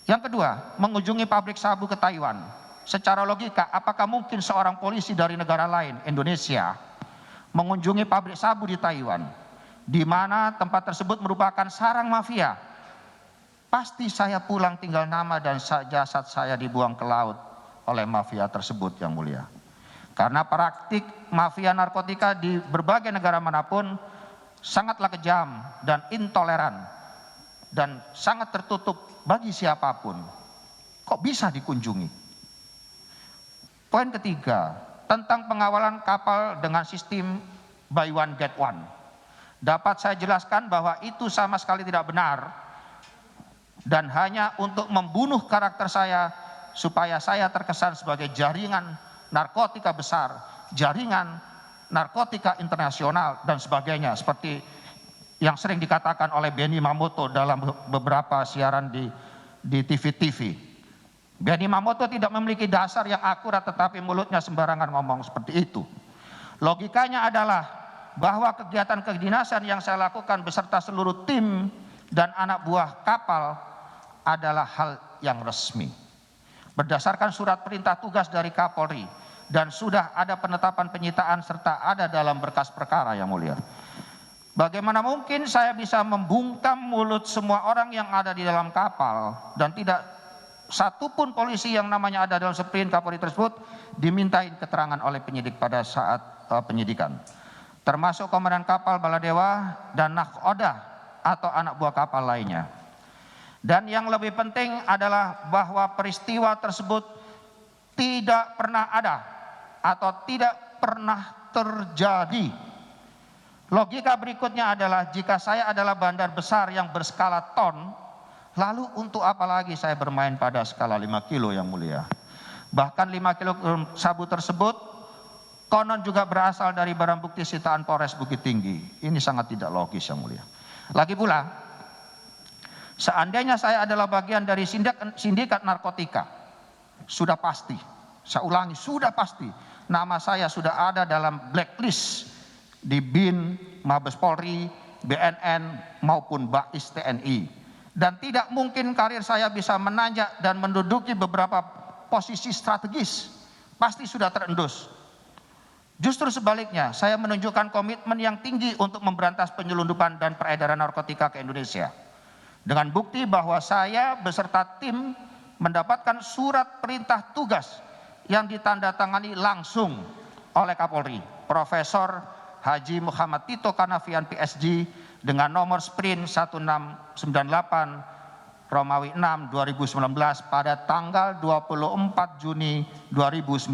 Yang kedua, mengunjungi pabrik sabu ke Taiwan. Secara logika, apakah mungkin seorang polisi dari negara lain, Indonesia, mengunjungi pabrik sabu di Taiwan, di mana tempat tersebut merupakan sarang mafia? Pasti saya pulang tinggal nama dan jasad saya dibuang ke laut oleh mafia tersebut, Yang Mulia. Karena praktik mafia narkotika di berbagai negara manapun sangatlah kejam dan intoleran dan sangat tertutup bagi siapapun. Kok bisa dikunjungi? Poin ketiga, tentang pengawalan kapal dengan sistem buy one get one. Dapat saya jelaskan bahwa itu sama sekali tidak benar dan hanya untuk membunuh karakter saya supaya saya terkesan sebagai jaringan narkotika besar, jaringan narkotika internasional dan sebagainya, seperti yang sering dikatakan oleh Benny Mamoto dalam beberapa siaran di TV-TV. Benny Mamoto tidak memiliki dasar yang akurat, tetapi mulutnya sembarangan ngomong seperti itu. Logikanya adalah bahwa kegiatan kedinasan yang saya lakukan beserta seluruh tim dan anak buah kapal adalah hal yang resmi, berdasarkan surat perintah tugas dari Kapolri, dan sudah ada penetapan penyitaan serta ada dalam berkas perkara, Yang Mulia. Bagaimana mungkin saya bisa membungkam mulut semua orang yang ada di dalam kapal dan tidak satupun polisi yang namanya ada dalam sprint Kapolri tersebut dimintain keterangan oleh penyidik pada saat penyidikan, termasuk komandan kapal Baladewa dan Nakhoda atau anak buah kapal lainnya. Dan yang lebih penting adalah bahwa peristiwa tersebut tidak pernah ada atau tidak pernah terjadi. Logika berikutnya adalah jika saya adalah bandar besar yang berskala ton, lalu untuk apa lagi saya bermain pada skala 5 kilo, Yang Mulia. Bahkan 5 kilo sabu tersebut konon juga berasal dari barang bukti sitaan Polres Bukit Tinggi. Ini sangat tidak logis, Yang Mulia. Lagi pula, seandainya saya adalah bagian dari sindikat narkotika, sudah pasti, saya ulangi, sudah pasti nama saya sudah ada dalam blacklist di BIN, Mabes Polri, BNN maupun BAIS TNI. Dan tidak mungkin karir saya bisa menanjak dan menduduki beberapa posisi strategis, pasti sudah terendus. Justru sebaliknya, saya menunjukkan komitmen yang tinggi untuk memberantas penyelundupan dan peredaran narkotika ke Indonesia. Dengan bukti bahwa saya beserta tim mendapatkan surat perintah tugas yang ditandatangani langsung oleh Kapolri, Profesor Haji Muhammad Tito Karnavian PSG dengan nomor sprint 1698 Romawi 6 2019 pada tanggal 24 Juni 2019.